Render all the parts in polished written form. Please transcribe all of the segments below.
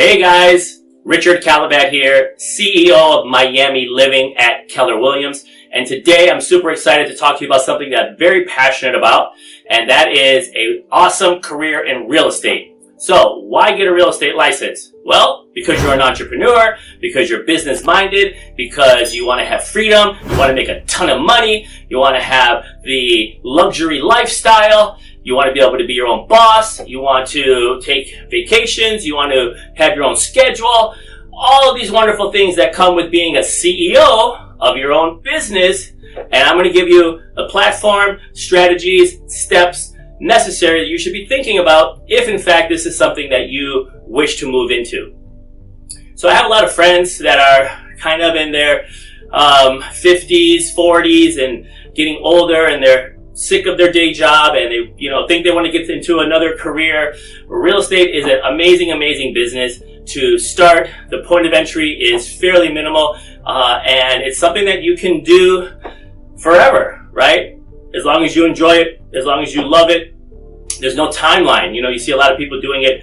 Hey guys, Richard here, CEO of Miami Living at Keller Williams. And today I'm super excited to talk to you about something that I'm very passionate about, and that is an awesome career in real estate. So why get a real estate license? Well, because you're an entrepreneur, because you're business minded, because you want to have freedom, you want to make a ton of money, you want to have the luxury lifestyle, you want to be able to be your own boss, you want to take vacations, you want to have your own schedule, all of these wonderful things that come with being a CEO of your own business. And I'm going to give you a platform, strategies, steps necessary that you should be thinking about if in fact this is something that you wish to move into. So I have a lot of friends that are kind of in their 50s, 40s and getting older, and they're sick of their day job and they think they want to get into another career. Real estate is an amazing business to start. The point of entry is fairly minimal and it's something that you can do forever, right? As long as you enjoy it, as long as you love it. There's no timeline. You see a lot of people doing it,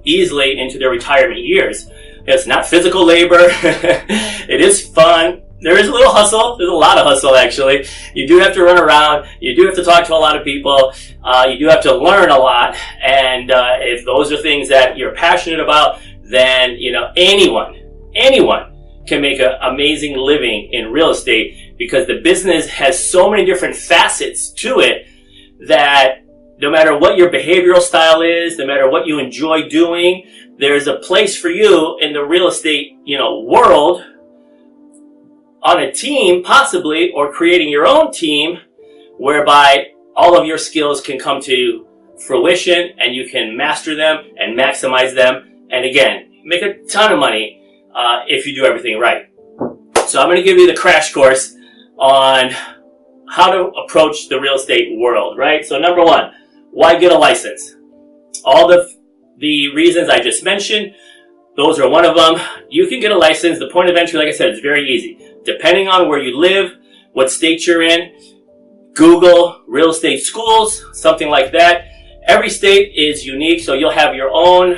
easily into their retirement years. It's not physical labor. It is fun. There is a little hustle. There's a lot of hustle, actually. You do have to run around. You do have to talk to a lot of people. You do have to learn a lot. And if those are things that you're passionate about, then, anyone can make an amazing living in real estate, because the business has so many different facets to it that no matter what your behavioral style is, no matter what you enjoy doing, there's a place for you in the real estate, world, on a team possibly, or creating your own team whereby all of your skills can come to fruition and you can master them and maximize them. And again, make a ton of money if you do everything right. So I'm going to give you the crash course on how to approach the real estate world, right? So number one, why get a license? All the reasons I just mentioned, those are one of them. You can get a license. The point of entry, like I said, is very easy. Depending on where you live, what state you're in, Google real estate schools, something like that. Every state is unique, so you'll have your own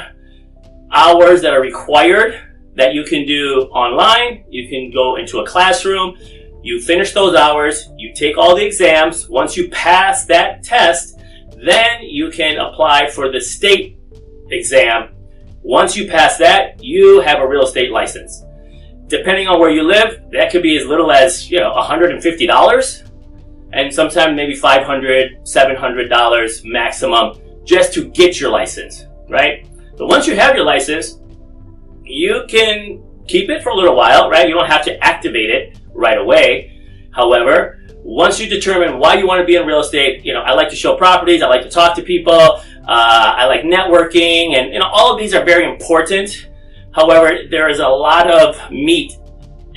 hours that are required that you can do online. You can go into a classroom. You finish those hours. You take all the exams. Once you pass that test, then you can apply for the state exam. Once you pass that, you have a real estate license. Depending on where you live, that could be as little as, $150 and sometimes maybe $500, $700 maximum just to get your license, right? But once you have your license, you can keep it for a little while, right? You don't have to activate it right away. However, once you determine why you want to be in real estate, I like to show properties, I like to talk to people, I like networking, and all of these are very important. However, there is a lot of meat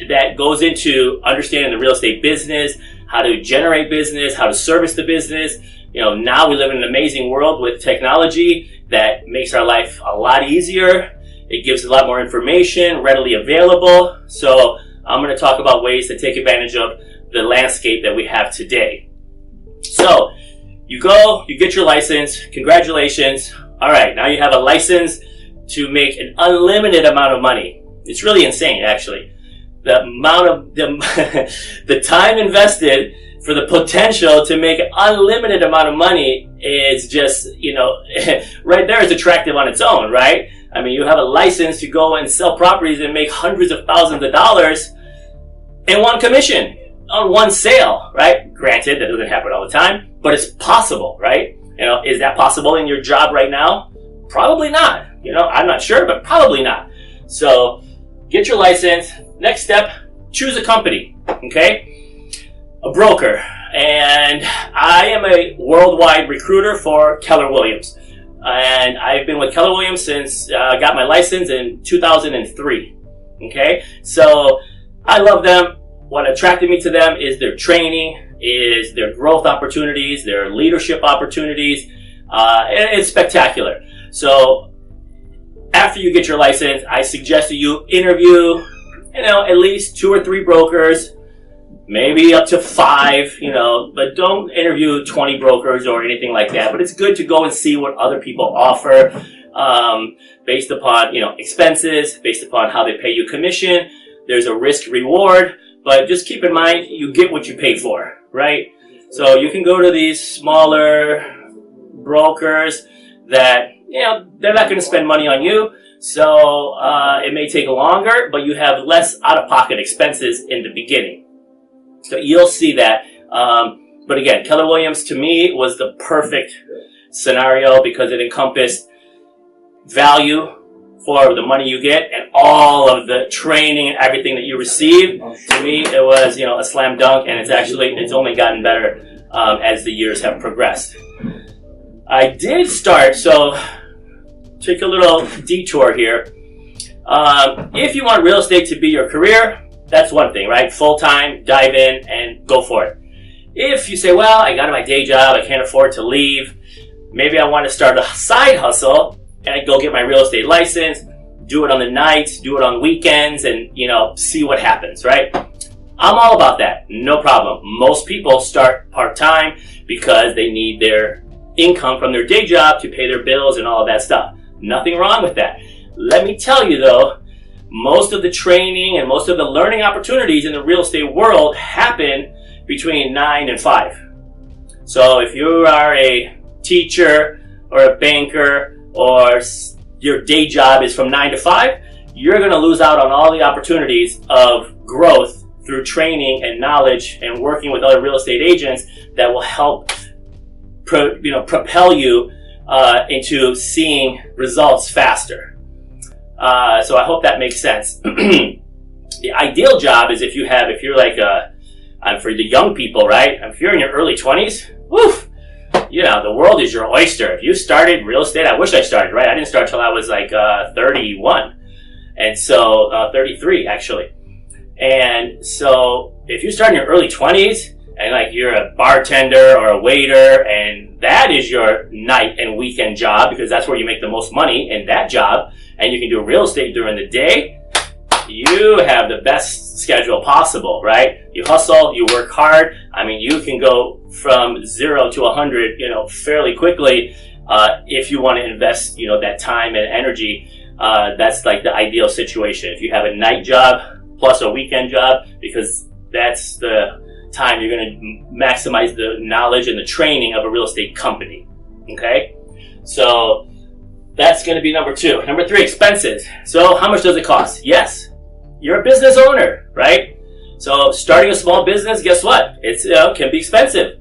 that goes into understanding the real estate business, how to generate business, how to service the business. Now we live in an amazing world with technology that makes our life a lot easier. It gives a lot more information readily available. So I'm going to talk about ways to take advantage of the landscape that we have today. So you go, you get your license. Congratulations. All right, now you have a license to make an unlimited amount of money. It's really insane, actually. The amount of the time invested for the potential to make an unlimited amount of money is just, right there is attractive on its own, right? I mean, you have a license to go and sell properties and make hundreds of thousands of dollars in one commission on one sale, right? Granted, that doesn't happen all the time, but it's possible, right? Is that possible in your job right now? Probably not. I'm not sure, but probably not. So get your license. Next step, choose a company, okay? A broker. And I am a worldwide recruiter for Keller Williams. And I've been with Keller Williams since I got my license in 2003, okay? So I love them. What attracted me to them is their training, is their growth opportunities, their leadership opportunities. It's spectacular. So after you get your license, I suggest that you interview, at least 2 or 3 brokers, maybe up to 5, but don't interview 20 brokers or anything like that. But it's good to go and see what other people offer. based upon, expenses, based upon how they pay you commission. There's a risk reward, but just keep in mind, you get what you pay for, right? So you can go to these smaller brokers that, they're not going to spend money on you. So it may take longer, but you have less out-of-pocket expenses in the beginning. So you'll see that. But again, Keller Williams to me was the perfect scenario because it encompassed value for the money you get and all of the training and everything that you receive. To me, it was, a slam dunk, and it's only gotten better as the years have progressed. I did start, so take a little detour here. If you want real estate to be your career, that's one thing, right? Full-time, dive in and go for it. If you say, well, I got my day job, I can't afford to leave, maybe I want to start a side hustle and I go get my real estate license, do it on the nights, do it on weekends, and, see what happens, right? I'm all about that. No problem. Most people start part-time because they need their income from their day job to pay their bills and all of that stuff. Nothing wrong with that. Let me tell you though, most of the training and most of the learning opportunities in the real estate world happen between 9 and 5. So if you are a teacher or a banker or your day job is from 9 to 5, you're going to lose out on all the opportunities of growth through training and knowledge and working with other real estate agents that will help propel you into seeing results faster. So I hope that makes sense. The ideal job is if you're like for the young people, right? If you're in your early 20s, woof, the world is your oyster. If you started real estate, I wish I started, right? I didn't start till I was like 31. And so 33 actually. And so if you start in your early 20s and like you're a bartender or a waiter and that is your night and weekend job because that's where you make the most money in that job, and you can do real estate during the day, you have the best schedule possible, right? You hustle, you work hard. I mean, you can go from 0 to 100, fairly quickly if you want to invest, that time and energy. That's like the ideal situation. If you have a night job plus a weekend job, because that's the time you're going to maximize the knowledge and the training of a real estate company. Okay? So that's going to be number 2. Number 3, expenses. So how much does it cost? Yes, you're a business owner, right? So starting a small business, guess what? It's can be expensive.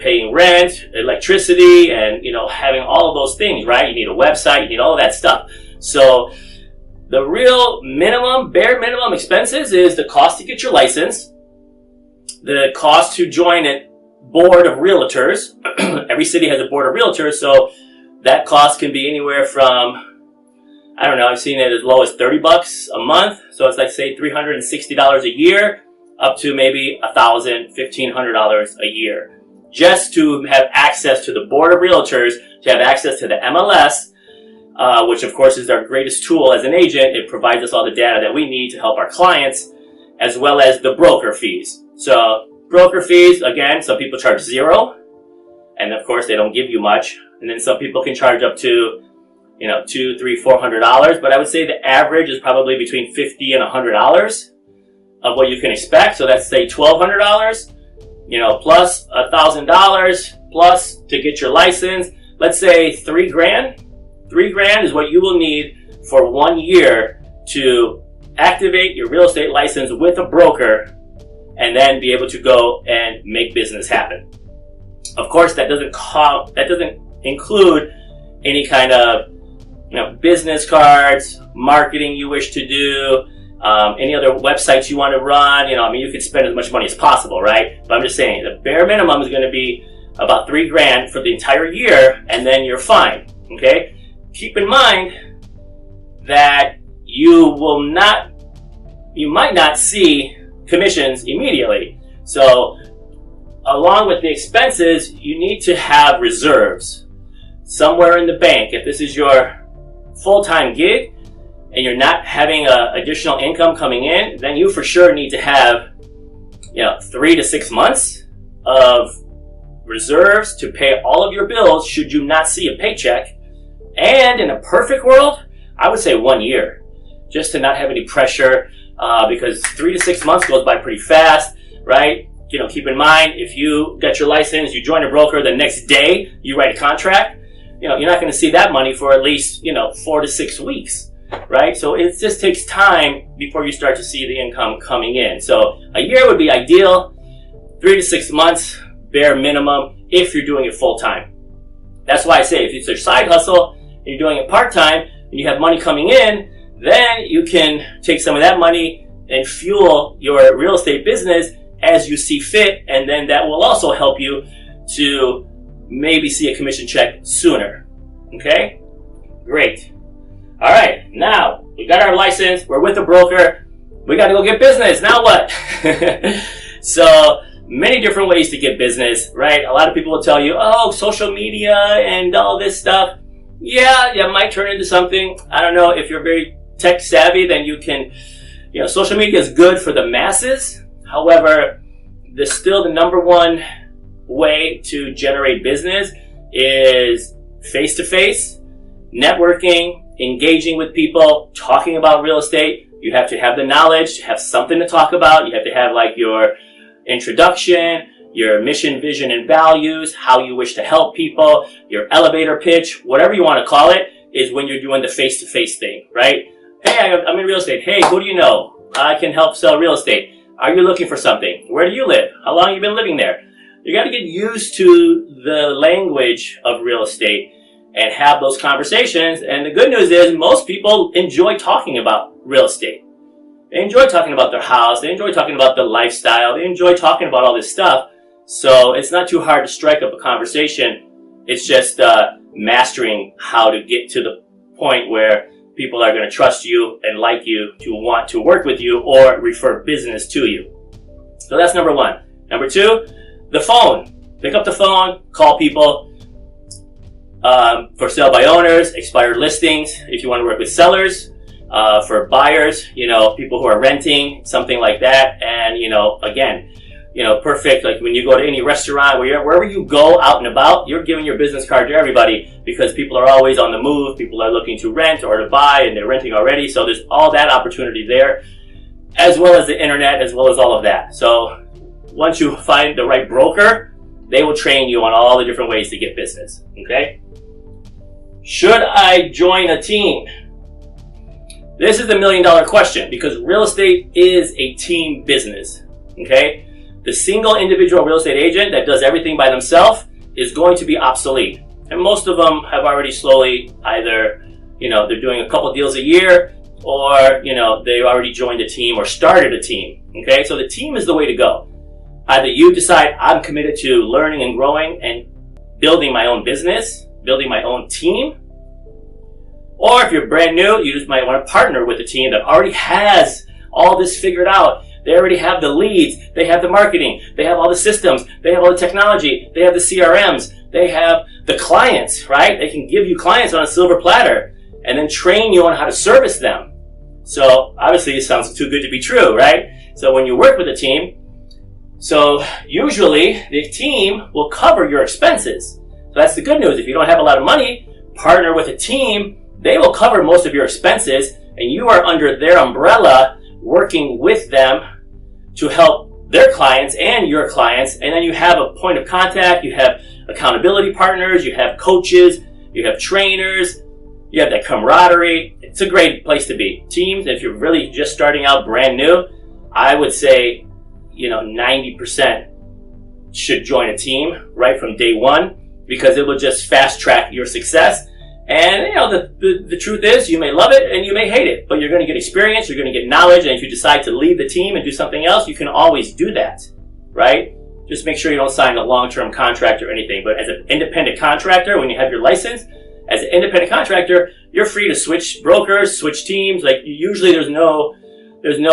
Paying rent, electricity, and having all of those things, right? You need a website, you need all of that stuff. So the real bare minimum expenses is the cost to get your license, the cost to join a board of realtors. Every city has a board of realtors, so that cost can be anywhere from, I don't know, I've seen it as low as $30 a month. So it's like, say, $360 a year, up to maybe $1,000, $1,500 a year. Just to have access to the board of realtors, to have access to the MLS, which of course is our greatest tool as an agent. It provides us all the data that we need to help our clients, as well as the broker fees. So broker fees, again, some people charge $0, and of course they don't give you much. And then some people can charge up to, $200, $300, $400. But I would say the average is probably between $50 and $100 of what you can expect. So that's, say, $1,200, plus $1,000 plus to get your license. Let's say $3,000. $3,000 is what you will need for 1 year to activate your real estate license with a broker and then be able to go and make business happen. Of course, that doesn't include any kind of business cards, marketing you wish to do, any other websites you want to run. You could spend as much money as possible, right? But I'm just saying the bare minimum is going to be about $3,000 for the entire year, and then you're fine. Okay? Keep in mind that you might not see commissions immediately. So along with the expenses, you need to have reserves somewhere in the bank. If this is your full-time gig and you're not having additional income coming in, then you for sure need to have 3 to 6 months of reserves to pay all of your bills should you not see a paycheck And in a perfect world, I would say 1 year, just to not have any pressure, because 3 to 6 months goes by pretty fast, right? Keep in mind, if you get your license, you join a broker, the next day you write a contract, you're not going to see that money for at least, 4 to 6 weeks, right? So it just takes time before you start to see the income coming in. So a year would be ideal, 3 to 6 months, bare minimum, if you're doing it full time. That's why I say if it's your side hustle and you're doing it part time and you have money coming in, then you can take some of that money and fuel your real estate business as you see fit, and then that will also help you to maybe see a commission check sooner. Okay? Great. All right, now we got our license, we're with a broker, we got to go get business. Now what? So many different ways to get business, right? A lot of people will tell you, oh, social media and all this stuff. Yeah, it might turn into something. I don't know, if you're very tech savvy, then you can, social media is good for the masses. However, still the number one way to generate business is face-to-face, networking, engaging with people, talking about real estate. You have to have the knowledge, have something to talk about. You have to have like your introduction, your mission, vision, and values, how you wish to help people, your elevator pitch, whatever you want to call it, is when you're doing the face-to-face thing, right? Hey, I'm in real estate. Hey, who do you know? I can help sell real estate. Are you looking for something? Where do you live? How long have you been living there? You got to get used to the language of real estate and have those conversations. And the good news is most people enjoy talking about real estate. They enjoy talking about their house. They enjoy talking about the lifestyle. They enjoy talking about all this stuff. So it's not too hard to strike up a conversation. It's just mastering how to get to the point where people are going to trust you and like you to want to work with you or refer business to you. So that's number one. Number two, the phone. Pick up the phone, call people for sale by owners, expired listings. If you want to work with sellers, for buyers, people who are renting, something like that. And, again, perfect. Like when you go to any restaurant, wherever you go out and about, you're giving your business card to everybody because people are always on the move. People are looking to rent or to buy, and they're renting already. So there's all that opportunity there, as well as the internet, as well as all of that. So once you find the right broker, they will train you on all the different ways to get business. Okay? Should I join a team? This is the $1 million question because real estate is a team business. Okay? The single individual real estate agent that does everything by themselves is going to be obsolete. And most of them have already slowly either, they're doing a couple deals a year or, they already joined a team or started a team. Okay? So the team is the way to go. Either you decide I'm committed to learning and growing and building my own business, building my own team, or if you're brand new, you just might want to partner with a team that already has all this figured out. They already have the leads, they have the marketing, they have all the systems, they have all the technology, they have the CRMs, they have the clients, right? They can give you clients on a silver platter and then train you on how to service them. So obviously it sounds too good to be true, right? So when you work with a team, so usually the team will cover your expenses. So that's the good news. If you don't have a lot of money, partner with a team. They will cover most of your expenses, and you are under their umbrella working with them to help their clients and your clients. And then you have a point of contact, you have accountability partners, you have coaches, you have trainers, you have that camaraderie. It's a great place to be. Teams, if you're really just starting out brand new, I would say, 90% should join a team right from day one because it will just fast track your success. And, the truth is you may love it and you may hate it, but you're going to get experience, you're going to get knowledge, and if you decide to leave the team and do something else, you can always do that, right? Just make sure you don't sign a long-term contract or anything. But as an independent contractor, when you have your license, as an independent contractor, you're free to switch brokers, switch teams. Like usually there's no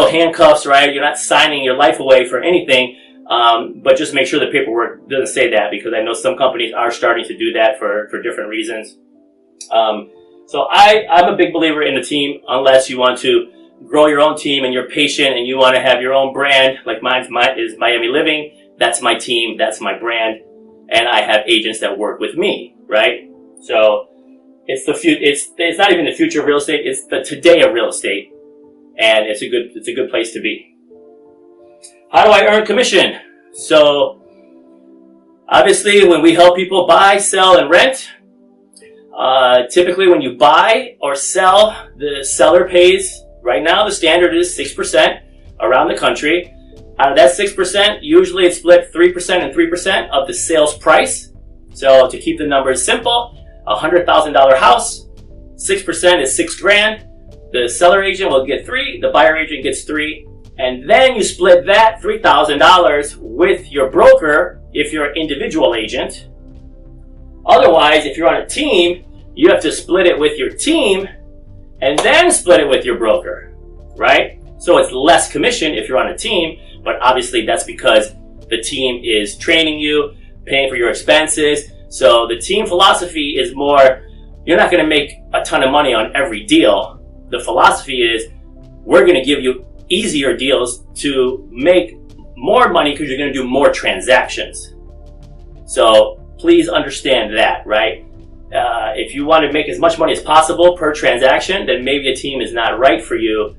handcuffs, right? You're not signing your life away for anything. But just make sure the paperwork doesn't say that, because I know some companies are starting to do that for different reasons. So I'm a big believer in the team, unless you want to grow your own team and you're patient and you want to have your own brand. Like mine is Miami Living. That's my team. That's my brand. And I have agents that work with me, right? So It's it's not even the future of real estate. It's the today of real estate, and it's a good place to be. How do I earn commission? So obviously, when we help people buy, sell, and rent, typically when you buy or sell, the seller pays. Right now, the standard is 6% around the country. Out of that 6%, usually it's split 3% and 3% of the sales price. So to keep the numbers simple, $100,000 house, 6% is $6,000. The seller agent will get $3,000, the buyer agent gets $3,000, and then you split that $3,000 with your broker if you're an individual agent. Otherwise, if you're on a team, you have to split it with your team and then split it with your broker, right? So it's less commission if you're on a team, but obviously that's because the team is training you, paying for your expenses. So the team philosophy is more, you're not going to make a ton of money on every deal. The philosophy is, we're going to give you easier deals to make more money because you're going to do more transactions. So please understand that, right? If you want to make as much money as possible per transaction, then maybe a team is not right for you.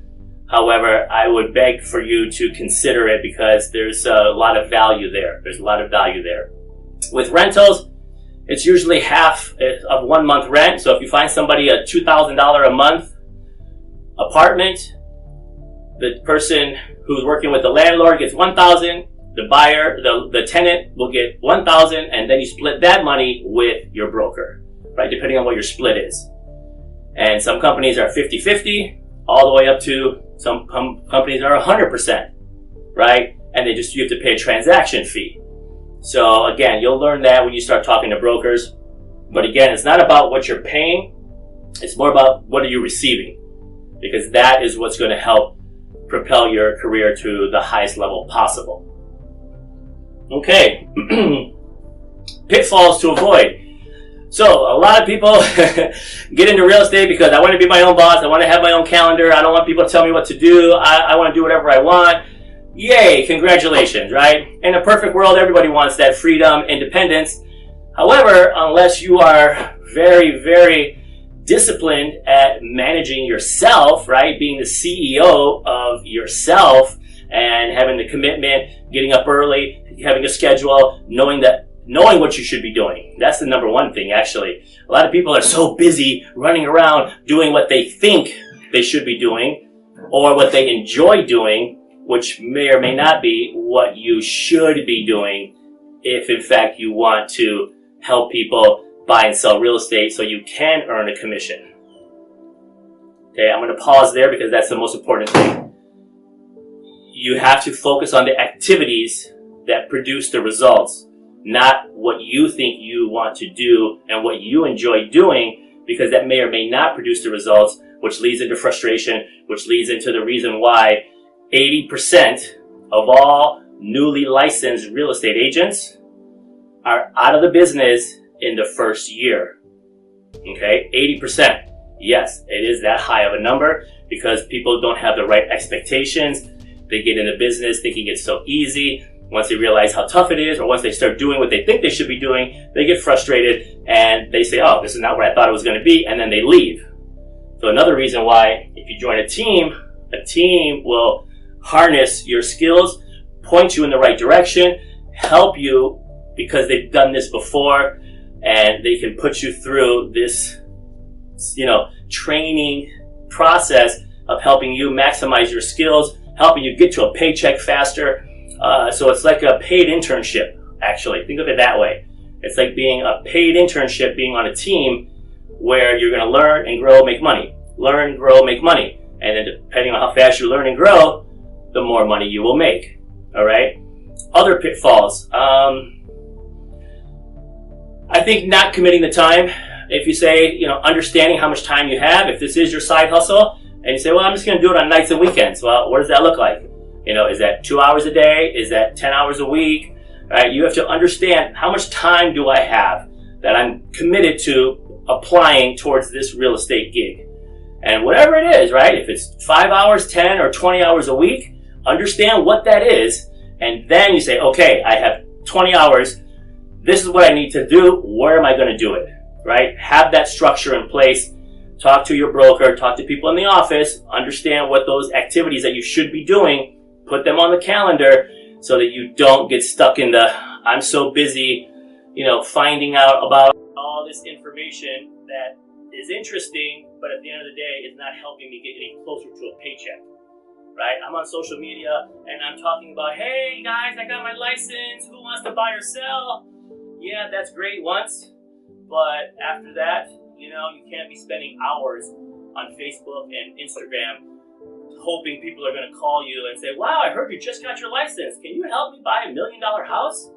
However, I would beg for you to consider it because there's a lot of value there. With rentals, it's usually half of 1 month rent. So if you find somebody a $2,000 a month apartment, the person who's working with the landlord gets $1,000. The buyer, the tenant will get $1,000, and then you split that money with your broker, right? Depending on what your split is. And some companies are 50-50, all the way up to some companies are 100%, right? And you have to pay a transaction fee. So again, you'll learn that when you start talking to brokers. But again, it's not about what you're paying. It's more about what are you receiving, because that is what's going to help propel your career to the highest level possible. Okay, pitfalls to avoid. So a lot of people get into real estate because I want to be my own boss. I want to have my own calendar. I don't want people to tell me what to do. I want to do whatever I want. Yay, congratulations, right? In a perfect world, everybody wants that freedom, independence. However, unless you are very, very disciplined at managing yourself, right? Being the CEO of yourself and having the commitment, getting up early, having a schedule, knowing what you should be doing. That's the number one thing, actually. A lot of people are so busy running around doing what they think they should be doing or what they enjoy doing, which may or may not be what you should be doing if, in fact, you want to help people buy and sell real estate so you can earn a commission. Okay, I'm going to pause there because that's the most important thing. You have to focus on the activities that produce the results, not what you think you want to do and what you enjoy doing, because that may or may not produce the results, which leads into frustration, which leads into the reason why 80% of all newly licensed real estate agents are out of the business in the first year. Okay, 80%. Yes, it is that high of a number because people don't have the right expectations. They get into business thinking it's so easy. Once they realize how tough it is, or once they start doing what they think they should be doing, they get frustrated and they say, oh, this is not what I thought it was going to be, and then they leave. So another reason why, if you join a team will harness your skills, point you in the right direction, help you because they've done this before, and they can put you through this, training process of helping you maximize your skills, helping you get to a paycheck faster. So it's like a paid internship, actually. Think of it that way. It's like being a paid internship, being on a team where you're going to learn and grow, make money. Learn, grow, make money. And then depending on how fast you learn and grow, the more money you will make. All right? Other pitfalls. I think not committing the time. If you say, understanding how much time you have, if this is your side hustle, and you say, well, I'm just going to do it on nights and weekends. Well, what does that look like? Is that 2 hours a day? Is that 10 hours a week? Right? You have to understand, how much time do I have that I'm committed to applying towards this real estate gig? And whatever it is, right? If it's 5 hours, 10 or 20 hours a week, understand what that is. And then you say, okay, I have 20 hours. This is what I need to do. Where am I going to do it? right? Have that structure in place. Talk to your broker, talk to people in the office, understand what those activities that you should be doing, put them on the calendar so that you don't get stuck in the, I'm so busy, finding out about all this information that is interesting, but at the end of the day, it's not helping me get any closer to a paycheck, right? I'm on social media and I'm talking about, hey guys, I got my license. Who wants to buy or sell? Yeah, that's great once, but after that, you can't be spending hours on Facebook and Instagram hoping people are going to call you and say, wow, I heard you just got your license. Can you help me buy $1 million house?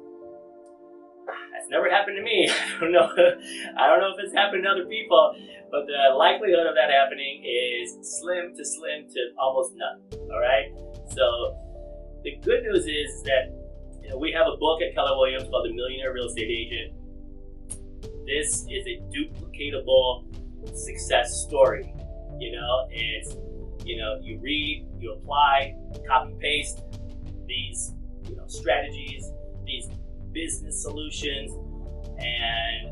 That's never happened to me. I don't know if it's happened to other people, but the likelihood of that happening is slim to almost none. All right. So the good news is that we have a book at Keller Williams called The Millionaire Real Estate Agent. This is a duplicatable success story. It's you read, you apply, copy paste these strategies, these business solutions, and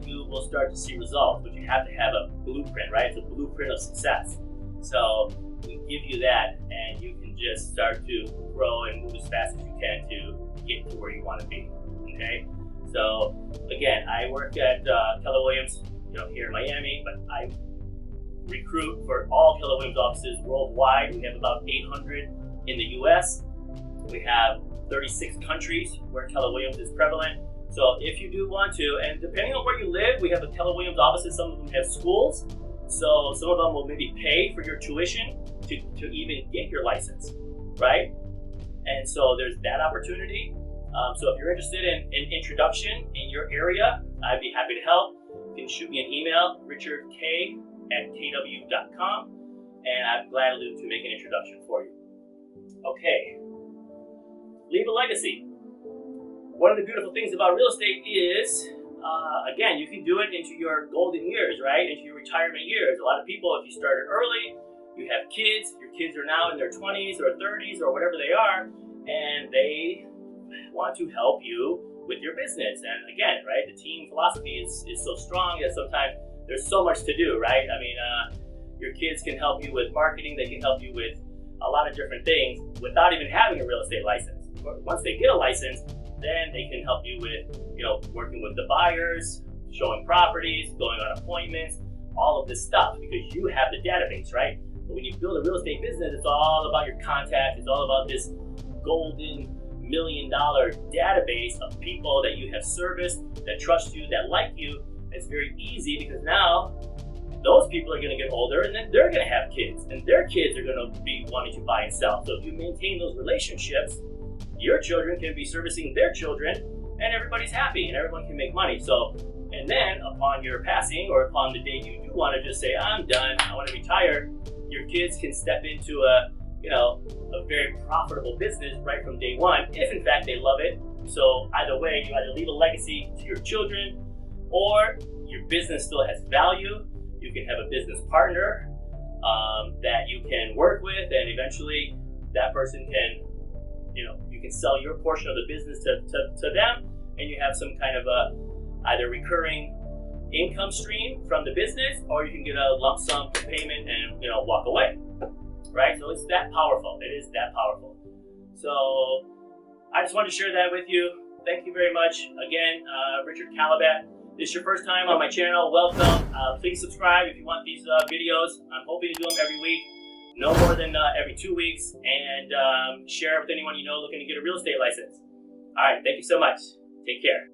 you will start to see results. But you have to have a blueprint, right? It's a blueprint of success. So we give you that, and you can just start to grow and move as fast as you can to get to where you want to be. Okay. So again, I work at Keller Williams, here in Miami, but I recruit for all Keller Williams offices worldwide. We have about 800 in the U.S. We have 36 countries where Keller Williams is prevalent. So if you do want to, and depending on where you live, we have the Keller Williams offices. Some of them have schools. So some of them will maybe pay for your tuition to even get your license, right? And so there's that opportunity. So if you're interested in introduction in your area, I'd be happy to help. You can shoot me an email, richardk@kw.com, and I'm glad to make an introduction for you. Okay, leave a legacy. One of the beautiful things about real estate is, again, you can do it into your golden years, right? Into your retirement years. A lot of people, if you started early, you have kids, your kids are now in their 20s or 30s or whatever they are, and they want to help you with your business. And again, right, the team philosophy is so strong that sometimes there's so much to do, right? I mean, your kids can help you with marketing, they can help you with a lot of different things without even having a real estate license. Once they get a license, then they can help you with, working with the buyers, showing properties, going on appointments, all of this stuff, because you have the database, right? So when you build a real estate business, it's all about your contacts, it's all about this golden $1 million database of people that you have serviced, that trust you, that like you. It's very easy because now those people are going to get older and then they're going to have kids and their kids are going to be wanting to buy and sell. So if you maintain those relationships, your children can be servicing their children and everybody's happy and everyone can make money. So, and then upon your passing or upon the day you do want to just say, I'm done, I want to retire, your kids can step into a very profitable business right from day one, if in fact they love it. So either way, you either leave a legacy to your children or your business still has value. You can have a business partner that you can work with, and eventually that person can, you can sell your portion of the business to them, and you have some kind of either recurring income stream from the business, or you can get a lump sum payment and walk away. Right? So it's that powerful. It is that powerful. So I just wanted to share that with you. Thank you very much. Again, Richard Calabat. This is your first time on my channel. Welcome. Please subscribe if you want these videos. I'm hoping to do them every week, no more than every 2 weeks, and share with anyone you know looking to get a real estate license. All right. Thank you so much. Take care.